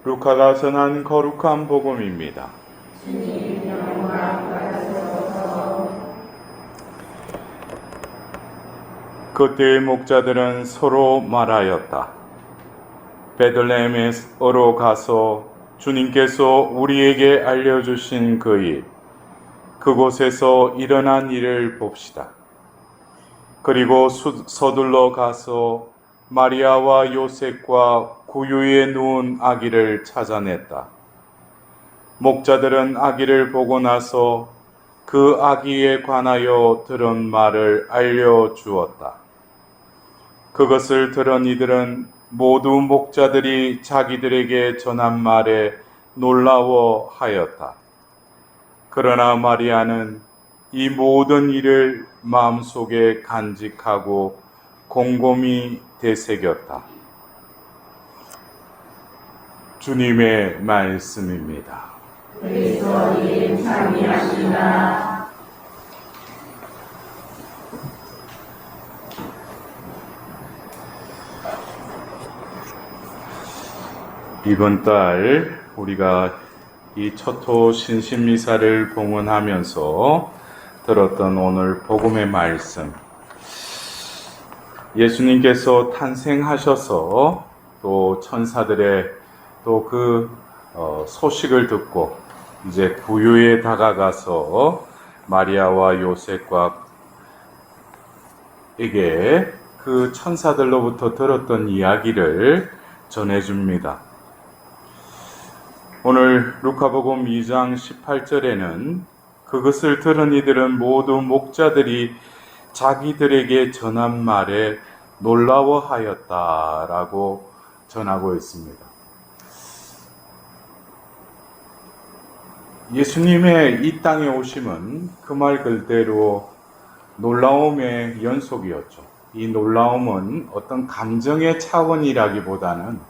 루카가 전한 거룩한 복음입니다. 주님 영광 받으소서. 그때의 목자들은 서로 말하였다. 베들레헴으로 가서 주님께서 우리에게 알려주신 그곳에서 일어난 일을 봅시다. 그리고 서둘러 가서 마리아와 요셉과 구유에 누운 아기를 찾아냈다. 목자들은 아기를 보고 나서 그 아기에 관하여 들은 말을 알려주었다. 그것을 들은 이들은 모두 목자들이 자기들에게 전한 말에 놀라워하였다. 그러나 마리아는 이 모든 일을 마음속에 간직하고 곰곰이 되새겼다. 주님의 말씀입니다. 그리스도님 참여하시나. 이번 달 우리가 이 첫호 신신미사를 봉헌하면서 들었던 오늘 복음의 말씀, 예수님께서 탄생하셔서 또 천사들의 또 그 소식을 듣고 이제 구유에 다가가서 마리아와 요셉과 에게 그 천사들로부터 들었던 이야기를 전해줍니다. 오늘 루카복음 2장 18절에는 그것을 들은 이들은 모두 목자들이 자기들에게 전한 말에 놀라워하였다라고 전하고 있습니다. 예수님의 이 땅에 오심은 그 말 그대로 놀라움의 연속이었죠. 이 놀라움은 어떤 감정의 차원이라기보다는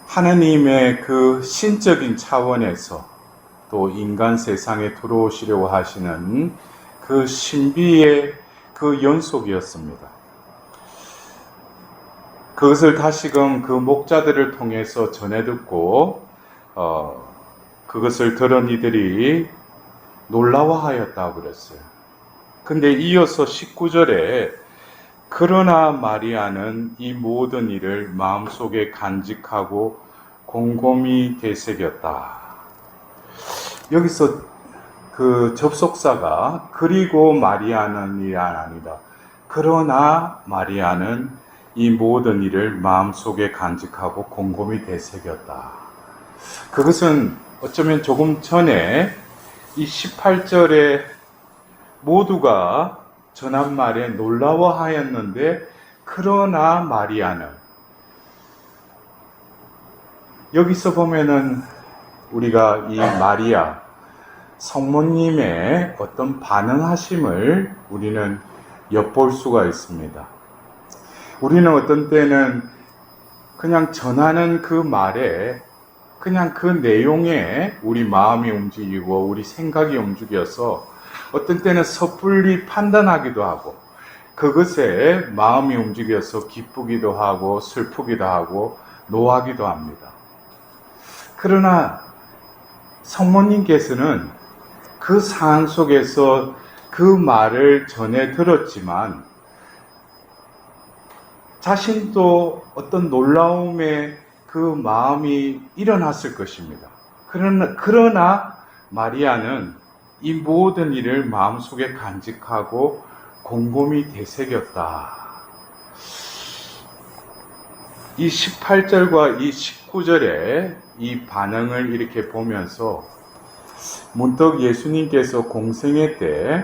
하나님의 그 신적인 차원에서 또 인간 세상에 들어오시려고 하시는 그 신비의 그 연속이었습니다. 그것을 다시금 그 목자들을 통해서 전해 듣고 그것을 들은 이들이 놀라워하였다고 그랬어요. 근데 이어서 19절에 그러나 마리아는 이 모든 일을 마음속에 간직하고 곰곰이 되새겼다. 여기서 그 접속사가 그리고 마리아는 이 아니다. 그러나 마리아는 이 모든 일을 마음속에 간직하고 곰곰이 되새겼다. 그것은 어쩌면 조금 전에 이 18절에 모두가 전한 말에 놀라워하였는데 그러나 마리아는, 여기서 보면은 우리가 이 마리아 성모님의 어떤 반응하심을 우리는 엿볼 수가 있습니다. 우리는 어떤 때는 그냥 전하는 그 말에 그냥 그 내용에 우리 마음이 움직이고 우리 생각이 움직여서 어떤 때는 섣불리 판단하기도 하고 그것에 마음이 움직여서 기쁘기도 하고 슬프기도 하고 노하기도 합니다. 그러나 성모님께서는 그 상황 속에서 그 말을 전해 들었지만 자신도 어떤 놀라움의 그 마음이 일어났을 것입니다. 그러나 마리아는 이 모든 일을 마음속에 간직하고 곰곰이 되새겼다. 이 18절과 이 19절의 이 반응을 이렇게 보면서 문득 예수님께서 공생애 때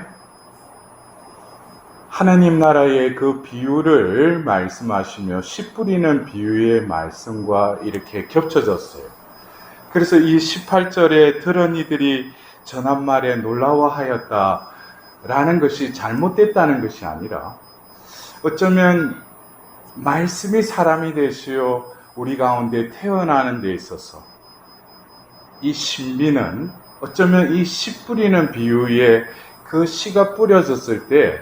하나님 나라의 그 비유를 말씀하시며 씨 뿌리는 비유의 말씀과 이렇게 겹쳐졌어요. 그래서 이 18절에 들은 이들이 전한 말에 놀라워하였다라는 것이 잘못됐다는 것이 아니라 어쩌면 말씀이 사람이 되시어 우리 가운데 태어나는 데 있어서 이 신비는 어쩌면 이 씨 뿌리는 비유에 그 씨가 뿌려졌을 때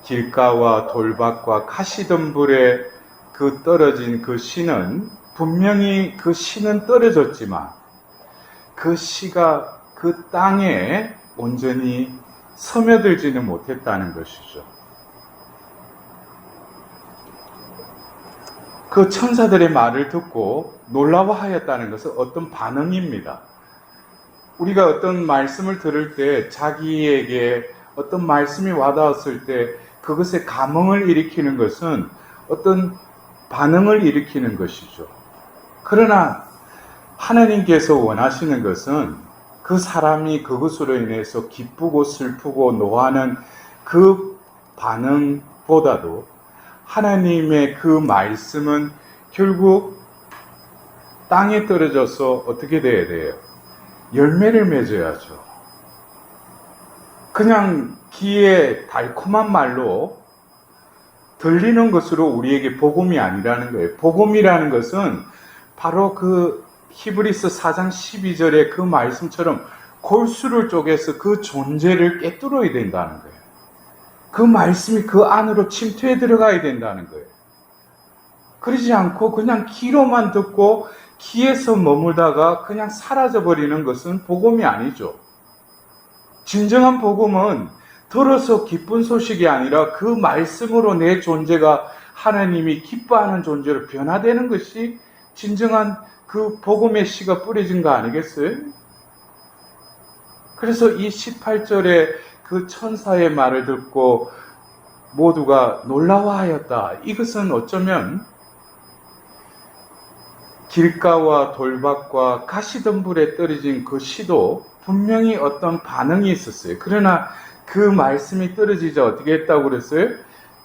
길가와 돌밭과 가시덤불에 그 떨어진 그 씨는 분명히 그 씨는 떨어졌지만 그 씨가 그 땅에 온전히 스며들지는 못했다는 것이죠. 그 천사들의 말을 듣고 놀라워하였다는 것은 어떤 반응입니다. 우리가 어떤 말씀을 들을 때 자기에게 어떤 말씀이 와닿았을 때 그것에 감흥을 일으키는 것은 어떤 반응을 일으키는 것이죠. 그러나 하나님께서 원하시는 것은 그 사람이 그것으로 인해서 기쁘고 슬프고 노하는 그 반응보다도 하나님의 그 말씀은 결국 땅에 떨어져서 어떻게 돼야 돼요? 열매를 맺어야죠. 그냥 귀에 달콤한 말로 들리는 것으로 우리에게 복음이 아니라는 거예요. 복음이라는 것은 바로 그 히브리서 4장 12절의 그 말씀처럼 골수를 쪼개서 그 존재를 꿰뚫어야 된다는 거예요. 그 말씀이 그 안으로 침투해 들어가야 된다는 거예요. 그러지 않고 그냥 귀로만 듣고 귀에서 머물다가 그냥 사라져버리는 것은 복음이 아니죠. 진정한 복음은 들어서 기쁜 소식이 아니라 그 말씀으로 내 존재가 하나님이 기뻐하는 존재로 변화되는 것이 진정한 그 복음의 씨가 뿌려진 거 아니겠어요? 그래서 이 18절에 그 천사의 말을 듣고 모두가 놀라워하였다. 이것은 어쩌면 길가와 돌밭과 가시덤불에 떨어진 그 씨도 분명히 어떤 반응이 있었어요. 그러나 그 말씀이 떨어지자 어떻게 했다고 그랬어요?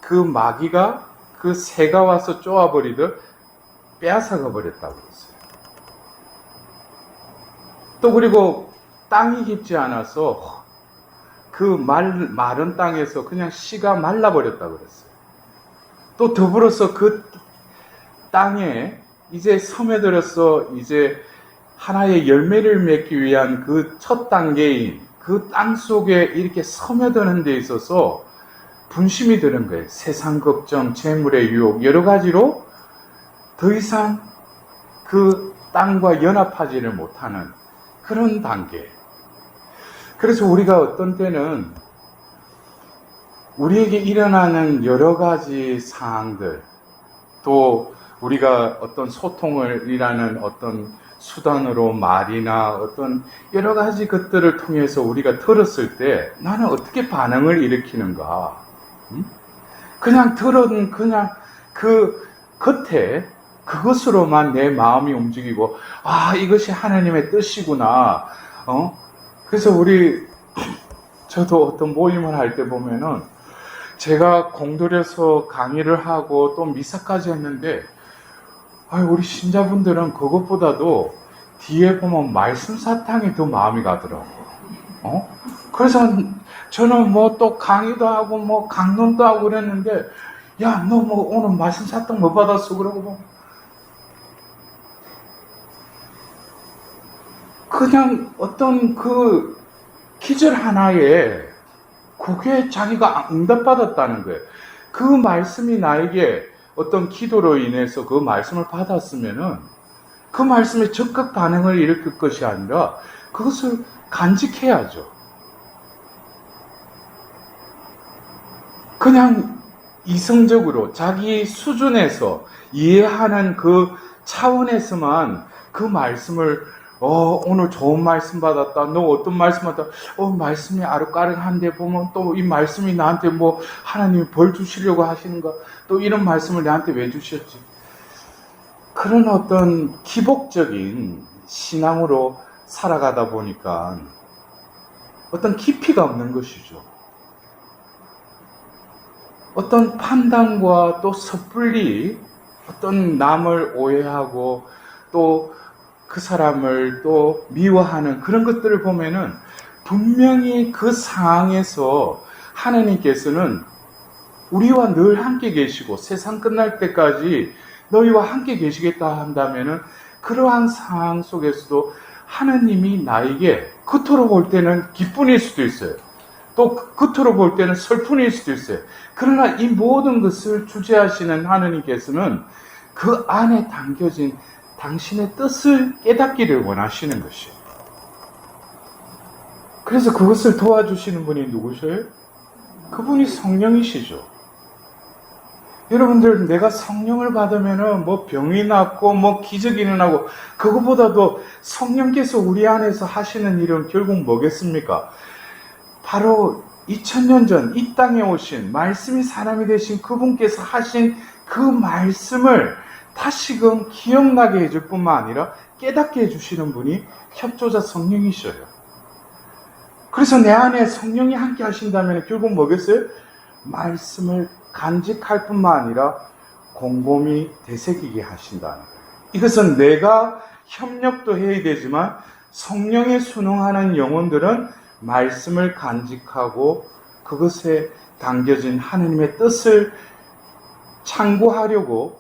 그 마귀가 그 새가 와서 쪼아버리듯 빼앗아가 버렸다고 그랬어요. 또 그리고 땅이 깊지 않아서 그 마른 땅에서 그냥 씨가 말라버렸다고 그랬어요. 또 더불어서 그 땅에 이제 스며들어서 이제 하나의 열매를 맺기 위한 그 첫 단계인 그 땅 속에 이렇게 스며드는 데 있어서 분심이 드는 거예요. 세상 걱정, 재물의 유혹, 여러 가지로 더 이상 그 땅과 연합하지를 못하는 그런 단계. 그래서 우리가 어떤 때는 우리에게 일어나는 여러 가지 상황들, 또 우리가 어떤 소통을 이라는 어떤 수단으로 말이나 어떤 여러 가지 것들을 통해서 우리가 들었을 때 나는 어떻게 반응을 일으키는가? 그냥 들은 그냥 그 겉에 그것으로만 내 마음이 움직이고 아 이것이 하나님의 뜻이구나. 그래서 저도 어떤 모임을 할 때 보면은 제가 공들여서 강의를 하고 또 미사까지 했는데 우리 신자분들은 그것보다도 뒤에 보면 말씀 사탕이 더 마음이 가더라고. 그래서 저는 뭐 또 강의도 하고 뭐 강론도 하고 그랬는데 야, 너 뭐 오늘 말씀 사탕 뭐 받았어? 그러고 뭐 그냥 어떤 그 기절 하나에 그게 자기가 응답받았다는 거예요. 그 말씀이 나에게 어떤 기도로 인해서 그 말씀을 받았으면은 그 말씀에 적극 반응을 일으킬 것이 아니라 그것을 간직해야죠. 그냥 이성적으로 자기 수준에서 이해하는 그 차원에서만 그 말씀을 오늘 좋은 말씀 받았다. 너 어떤 말씀 받았다. 말씀이 아르까르한데 보면 또 이 말씀이 나한테 뭐 하나님이 벌 주시려고 하시는가. 또 이런 말씀을 나한테 왜 주셨지. 그런 어떤 기복적인 신앙으로 살아가다 보니까 어떤 깊이가 없는 것이죠. 어떤 판단과 또 섣불리 어떤 남을 오해하고 또 그 사람을 또 미워하는 그런 것들을 보면은 분명히 그 상황에서 하나님께서는 우리와 늘 함께 계시고 세상 끝날 때까지 너희와 함께 계시겠다 한다면은 그러한 상황 속에서도 하나님이 나에게 겉으로 볼 때는 기쁨일 수도 있어요. 또 겉으로 볼 때는 슬픔일 수도 있어요. 그러나 이 모든 것을 주재하시는 하나님께서는 그 안에 담겨진 당신의 뜻을 깨닫기를 원하시는 것이에요. 그래서 그것을 도와주시는 분이 누구셔요? 그분이 성령이시죠. 여러분들, 내가 성령을 받으면은 뭐 병이 낫고 뭐 기적이 일어나고, 그것보다도 성령께서 우리 안에서 하시는 일은 결국 뭐겠습니까? 바로 2000년 전 이 땅에 오신 말씀이 사람이 되신 그분께서 하신 그 말씀을 다시금 기억나게 해줄 뿐만 아니라 깨닫게 해주시는 분이 협조자 성령이셔요. 그래서 내 안에 성령이 함께 하신다면 결국 뭐겠어요? 말씀을 간직할 뿐만 아니라 곰곰이 되새기게 하신다는 거예요. 이것은 내가 협력도 해야 되지만 성령에 순응하는 영혼들은 말씀을 간직하고 그것에 담겨진 하느님의 뜻을 참고하려고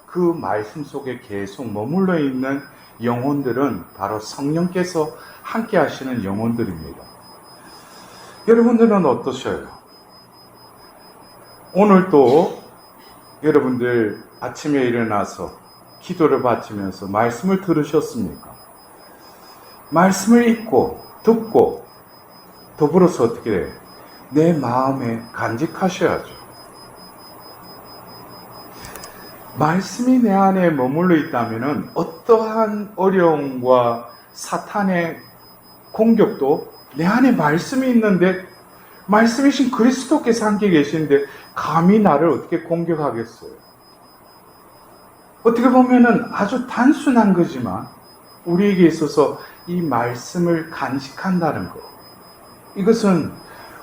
그 말씀 속에 계속 머물러 있는 영혼들은 바로 성령께서 함께 하시는 영혼들입니다. 여러분들은 어떠셔요? 오늘 또 여러분들 아침에 일어나서 기도를 바치면서 말씀을 들으셨습니까? 말씀을 읽고 듣고 더불어서 어떻게 돼요? 내 마음에 간직하셔야죠. 말씀이 내 안에 머물러 있다면 어떠한 어려움과 사탄의 공격도 내 안에 말씀이 있는데, 말씀이신 그리스도께서 함께 계시는데 감히 나를 어떻게 공격하겠어요? 어떻게 보면은 아주 단순한 거지만 우리에게 있어서 이 말씀을 간직한다는 것, 이것은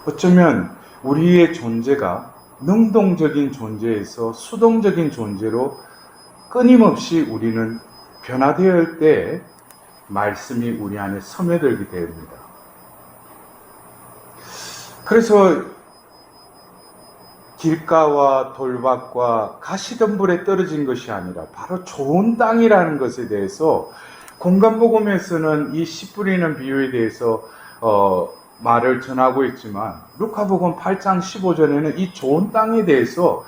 어쩌면 우리의 존재가 능동적인 존재에서 수동적인 존재로 끊임없이 우리는 변화되어 때 말씀이 우리 안에 스며들게 됩니다. 그래서 길가와 돌밭과 가시덤불에 떨어진 것이 아니라 바로 좋은 땅이라는 것에 대해서 공간복음에서는 이 씨 뿌리는 비유에 대해서 말을 전하고 있지만 루카복음 8장 15절에는 이 좋은 땅에 대해서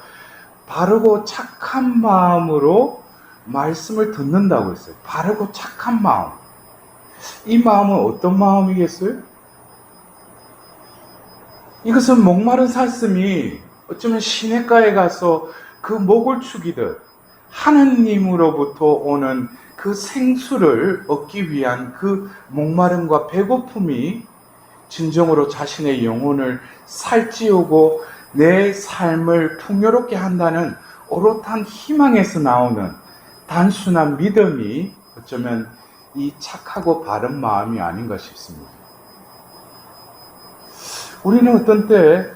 바르고 착한 마음으로 말씀을 듣는다고 했어요. 바르고 착한 마음. 이 마음은 어떤 마음이겠어요? 이것은 목마른 사슴이 어쩌면 시냇가에 가서 그 목을 축이듯 하느님으로부터 오는 그 생수를 얻기 위한 그 목마름과 배고픔이 진정으로 자신의 영혼을 살찌우고 내 삶을 풍요롭게 한다는 오롯한 희망에서 나오는 단순한 믿음이 어쩌면 이 착하고 바른 마음이 아닌가 싶습니다. 우리는 어떤 때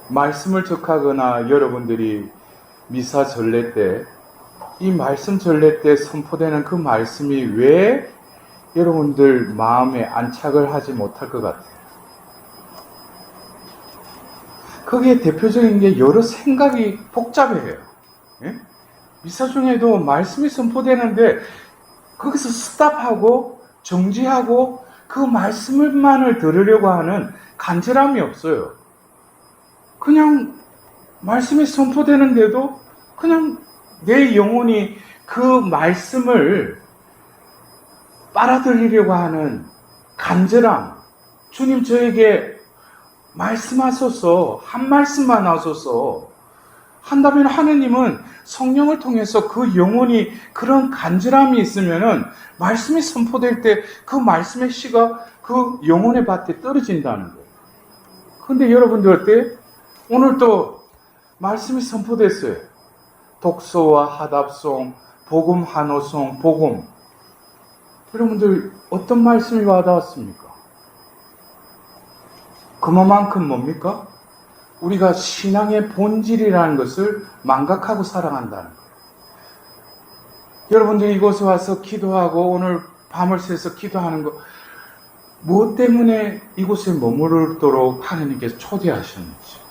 말씀을 접하거나 여러분들이 미사 전례 때, 이 말씀 전례 때 선포되는 그 말씀이 왜 여러분들 마음에 안착을 하지 못할 것 같아요? 거기에 대표적인 게 여러 생각이 복잡해요. 예? 미사 중에도 말씀이 선포되는데 거기서 스탑하고 정지하고 그 말씀만을 들으려고 하는 간절함이 없어요. 그냥 말씀이 선포되는데도 그냥 내 영혼이 그 말씀을 빨아들이려고 하는 간절함. 주님 저에게 말씀하소서, 한 말씀만 하소서 한다면 하느님은 성령을 통해서 그 영혼이 그런 간절함이 있으면은 말씀이 선포될 때 그 말씀의 씨가 그 영혼의 밭에 떨어진다는 거예요. 근데 여러분들 어때요? 오늘 또 말씀이 선포됐어요. 독서와 하답송, 복음 한호송, 복음. 여러분들 어떤 말씀이 와닿았습니까? 그만큼 뭡니까? 우리가 신앙의 본질이라는 것을 망각하고 살아간다는 거예요. 여러분들이 이곳에 와서 기도하고 오늘 밤을 새서 기도하는 것, 무엇 때문에 이곳에 머무르도록 하느님께서 초대하셨는지.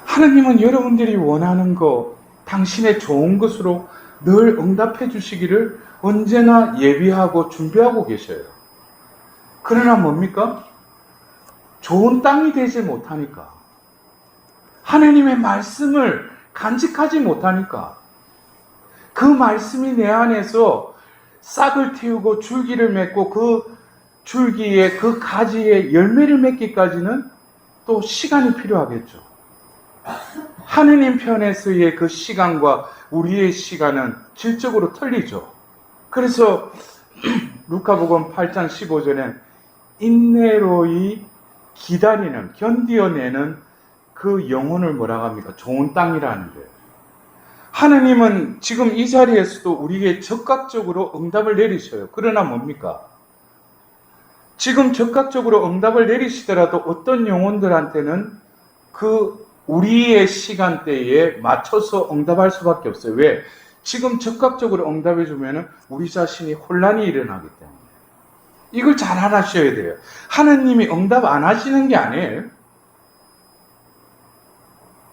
하느님은 여러분들이 원하는 것, 당신의 좋은 것으로 늘 응답해 주시기를 언제나 예비하고 준비하고 계셔요. 그러나 뭡니까? 좋은 땅이 되지 못하니까 하느님의 말씀을 간직하지 못하니까. 그 말씀이 내 안에서 싹을 틔우고 줄기를 맺고 그 줄기에 그 가지에 열매를 맺기까지는 또 시간이 필요하겠죠. 하느님 편에서의 그 시간과 우리의 시간은 질적으로 틀리죠. 그래서 루카복음 8장 15절엔 인내로이 기다리는, 견디어내는 그 영혼을 뭐라고 합니까? 좋은 땅이라는 거예요. 하느님은 지금 이 자리에서도 우리에게 적극적으로 응답을 내리셔요. 그러나 뭡니까? 지금 적극적으로 응답을 내리시더라도 어떤 영혼들한테는 그 우리의 시간대에 맞춰서 응답할 수밖에 없어요. 왜? 지금 적극적으로 응답해 주면은 우리 자신이 혼란이 일어나기 때문에. 이걸 잘 알아셔야 돼요. 하느님이 응답 안 하시는 게 아니에요.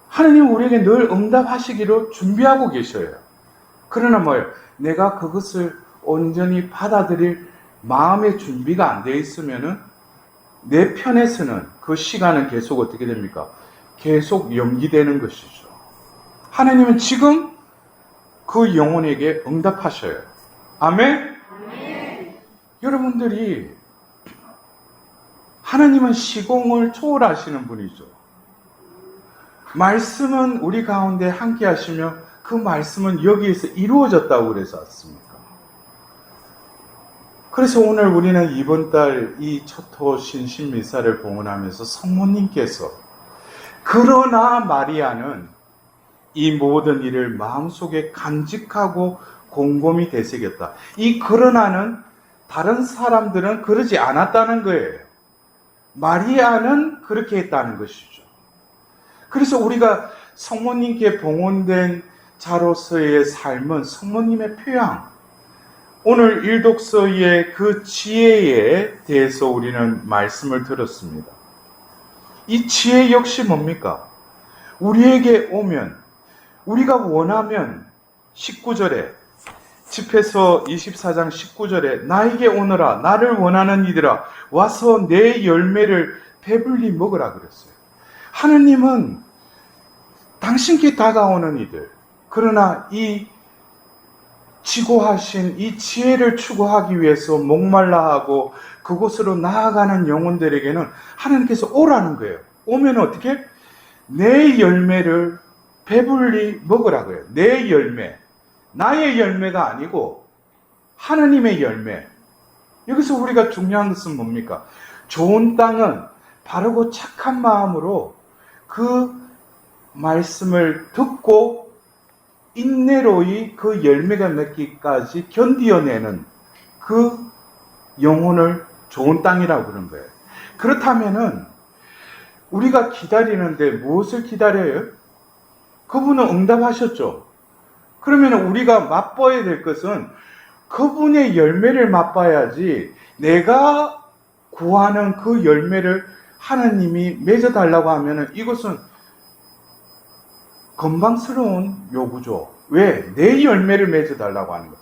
하느님은 우리에게 늘 응답하시기로 준비하고 계셔요. 그러나 뭐예요? 내가 그것을 온전히 받아들일 마음의 준비가 안 되어 있으면은 내 편에서는 그 시간은 계속 어떻게 됩니까? 계속 연기되는 것이죠. 하느님은 지금 그 영혼에게 응답하셔요. 아멘? 아멘. 여러분들이 하느님은 시공을 초월하시는 분이죠. 말씀은 우리 가운데 함께 하시며 그 말씀은 여기에서 이루어졌다고 그래서 왔습니까? 그래서 오늘 우리는 이번 달 이 초토 신신미사를 봉헌하면서 성모님께서 그러나 마리아는 이 모든 일을 마음속에 간직하고 곰곰이 되새겼다. 이 그러나는 다른 사람들은 그러지 않았다는 거예요. 마리아는 그렇게 했다는 것이죠. 그래서 우리가 성모님께 봉헌된 자로서의 삶은 성모님의 표양, 오늘 일독서의 그 지혜에 대해서 우리는 말씀을 들었습니다. 이 지혜 역시 뭡니까? 우리에게 오면, 우리가 원하면 19절에 집회서 24장 19절에 나에게 오너라 나를 원하는 이들아 와서 내 열매를 배불리 먹으라 그랬어요. 하느님은 당신께 다가오는 이들, 그러나 이 지고하신 이 지혜를 추구하기 위해서 목말라하고 그곳으로 나아가는 영혼들에게는 하나님께서 오라는 거예요. 오면 어떻게? 내 열매를 배불리 먹으라고요. 내 열매. 나의 열매가 아니고 하나님의 열매. 여기서 우리가 중요한 것은 뭡니까? 좋은 땅은 바르고 착한 마음으로 그 말씀을 듣고 인내로이 그 열매가 맺기까지 견디어내는 그 영혼을 좋은 땅이라고 그런 거예요. 그렇다면은 우리가 기다리는데 무엇을 기다려요? 그분은 응답하셨죠. 그러면 우리가 맛봐야 될 것은 그분의 열매를 맛봐야지 내가 구하는 그 열매를 하나님이 맺어달라고 하면은 이것은 건방스러운 요구죠. 왜? 내 열매를 맺어달라고 하는 거예요.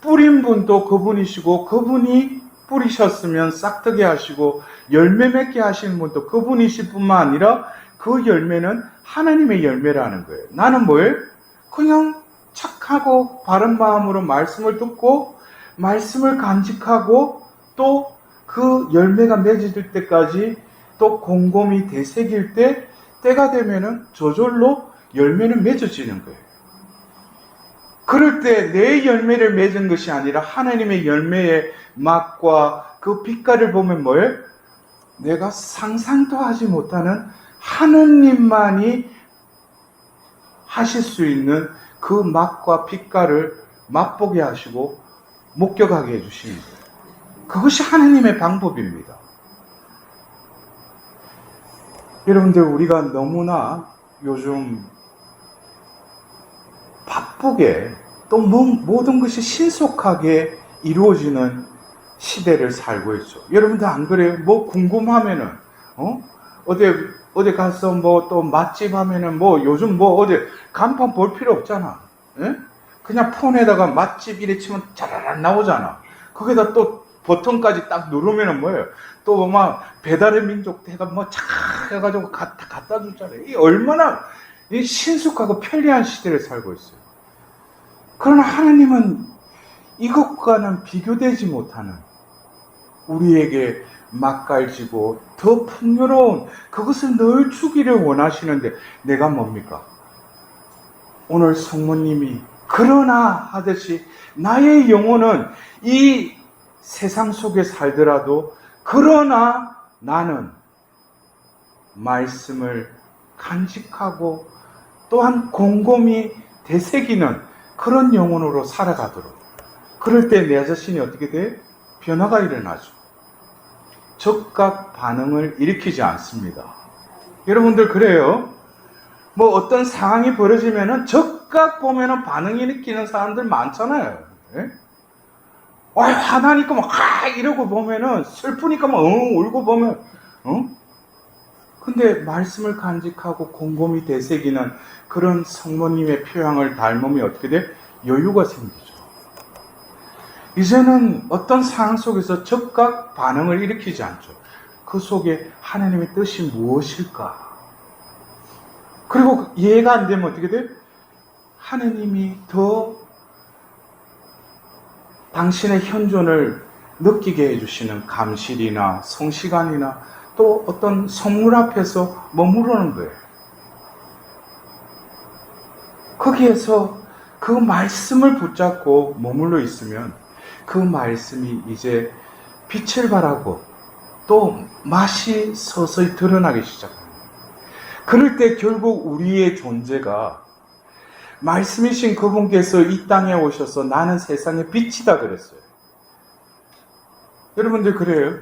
뿌린 분도 그분이시고 그분이 뿌리셨으면 싹트게 하시고 열매 맺게 하시는 분도 그분이실 뿐만 아니라 그 열매는 하나님의 열매라는 거예요. 나는 뭐예요? 그냥 착하고 바른 마음으로 말씀을 듣고 말씀을 간직하고 또 그 열매가 맺어질 때까지 또 곰곰이 되새길 때가 되면은 저절로 열매는 맺어지는 거예요. 그럴 때 내 열매를 맺은 것이 아니라 하나님의 열매의 맛과 그 빛깔을 보면 뭐예요? 내가 상상도 하지 못하는 하느님만이 하실 수 있는 그 맛과 빛깔을 맛보게 하시고 목격하게 해주시는 거예요. 그것이 하느님의 방법입니다. 여러분들, 우리가 너무나 요즘 바쁘게 또 모든 것이 신속하게 이루어지는 시대를 살고 있죠. 여러분들 안 그래요? 뭐 궁금하면은 어디 가서 뭐 또 맛집 하면은 뭐 요즘 뭐 어디 간판 볼 필요 없잖아. 예? 그냥 폰에다가 맛집 이래 치면 짜라란 나오잖아. 거기다 또 버튼까지 딱 누르면은 뭐예요? 또 막 배달의 민족 해가 뭐 착 해가지고 갖다 주잖아요. 이 얼마나 이 신속하고 편리한 시대를 살고 있어요. 그러나 하나님은 이것과는 비교되지 못하는 우리에게 맛깔지고 더 풍요로운 그것을 늘 주기를 원하시는데 내가 뭡니까? 오늘 성모님이 그러나 하듯이 나의 영혼은 이 세상 속에 살더라도 그러나 나는 말씀을 간직하고 또한 곰곰이 되새기는 그런 영혼으로 살아가도록, 그럴 때 내 자신이 어떻게 돼? 변화가 일어나죠. 즉각 반응을 일으키지 않습니다. 여러분들 그래요? 뭐 어떤 상황이 벌어지면은 즉각 보면은 반응 일으키는 사람들 많잖아요. 예? 화나니까 막 이러고 보면은 슬프니까 막 울고 보면 근데 말씀을 간직하고 곰곰이 되새기는 그런 성모님의 표양을 닮으면 어떻게 돼? 여유가 생기죠. 이제는 어떤 상황 속에서 즉각 반응을 일으키지 않죠. 그 속에 하나님의 뜻이 무엇일까? 그리고 이해가 안 되면 어떻게 돼? 하나님이 더 당신의 현존을 느끼게 해주시는 감실이나 성시간이나 또 어떤 성물 앞에서 머무르는 거예요. 거기에서 그 말씀을 붙잡고 머물러 있으면 그 말씀이 이제 빛을 발하고 또 맛이 서서히 드러나기 시작합니다. 그럴 때 결국 우리의 존재가 말씀이신 그분께서 이 땅에 오셔서 나는 세상의 빛이다 그랬어요. 여러분들 그래요?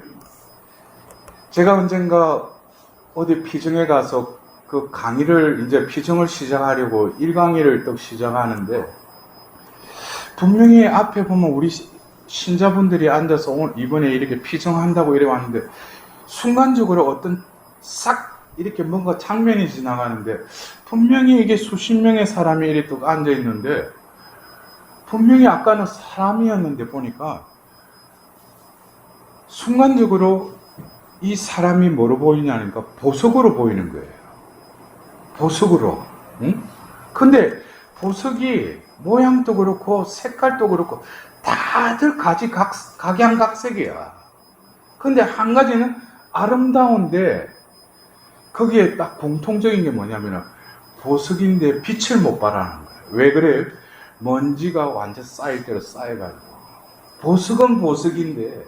제가 언젠가 어디 피정에 가서 그 강의를 이제 피정을 시작하려고 1강의를 또 시작하는데 분명히 앞에 보면 우리 신자분들이 앉아서 오늘 이번에 이렇게 피정한다고 이래 왔는데 순간적으로 어떤 싹 이렇게 뭔가 장면이 지나가는데 분명히 이게 수십 명의 사람이 이렇게 또 앉아 있는데 분명히 아까는 사람이었는데 보니까 순간적으로 이 사람이 뭐로 보이냐니까 보석으로 보이는 거예요. 보석으로. 응? 근데 보석이 모양도 그렇고 색깔도 그렇고 다들 각양각색이야. 근데 한 가지는 아름다운데 거기에 딱 공통적인 게 뭐냐면 보석인데 빛을 못 발하는 거예요. 왜 그래요? 먼지가 완전 쌓일 대로 쌓여가지고 보석은 보석인데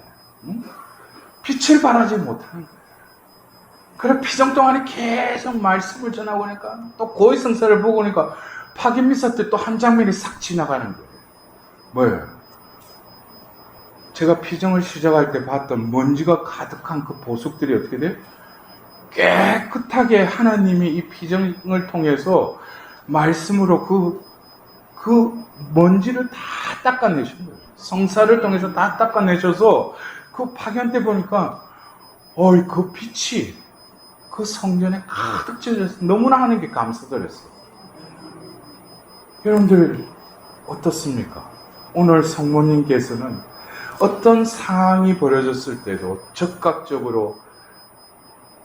빛을 발하지 못하는 거예요. 그래 피정 동안에 계속 말씀을 전하고 오니까 또 고해성사를 보고 오니까 파견미사 때 또 한 장면이 싹 지나가는 거예요. 뭐예요? 제가 피정을 시작할 때 봤던 먼지가 가득한 그 보석들이 어떻게 돼요? 깨끗하게 하나님이 이 피정을 통해서 말씀으로 그 먼지를 다 닦아내신 거예요. 성사를 통해서 다 닦아내셔서 그 파견 때 보니까 그 빛이 그 성전에 가득 채워져서 너무나 하나님께 감사드렸어요. 여러분들 어떻습니까? 오늘 성모님께서는 어떤 상황이 벌어졌을 때도 즉각적으로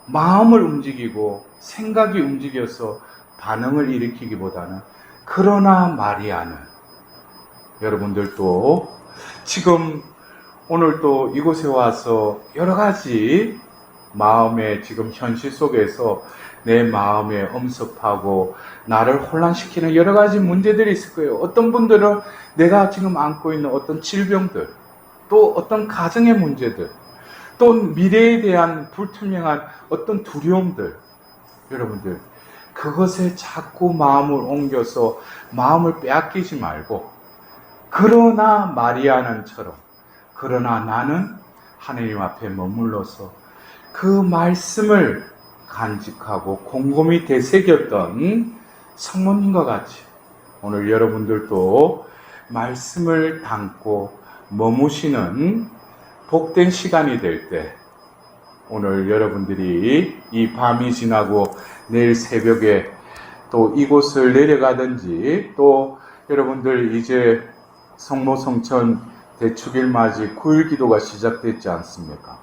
마음을 움직이고 생각이 움직여서 반응을 일으키기보다는 그러나 마리아는 여러분들도 지금 오늘 또 이곳에 와서 여러 가지 마음의 지금 현실 속에서 내 마음에 엄습하고 나를 혼란시키는 여러 가지 문제들이 있을 거예요. 어떤 분들은 내가 지금 안고 있는 어떤 질병들, 또 어떤 가정의 문제들, 또 미래에 대한 불투명한 어떤 두려움들, 여러분들 그것에 자꾸 마음을 옮겨서 마음을 빼앗기지 말고 그러나 마리아는처럼 그러나 나는 하나님 앞에 머물러서 그 말씀을 간직하고 곰곰이 되새겼던 성모님과 같이 오늘 여러분들도 말씀을 담고 머무시는 복된 시간이 될 때 오늘 여러분들이 이 밤이 지나고 내일 새벽에 또 이곳을 내려가든지 또 여러분들 이제 성모성천 대축일 맞이 9일 기도가 시작됐지 않습니까?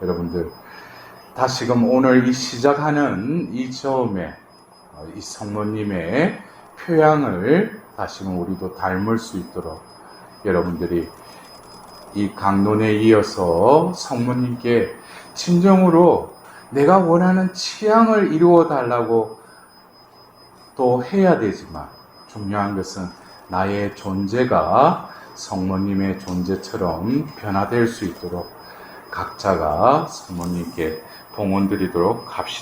여러분들 다시금 오늘 이 시작하는 이 처음에 이 성모님의 표양을 다시금 우리도 닮을 수 있도록 여러분들이 이 강론에 이어서 성모님께 진정으로 내가 원하는 취향을 이루어 달라고 또 해야 되지만 중요한 것은 나의 존재가 성모님의 존재처럼 변화될 수 있도록 각자가 성모님께 봉헌 드리도록 합시다.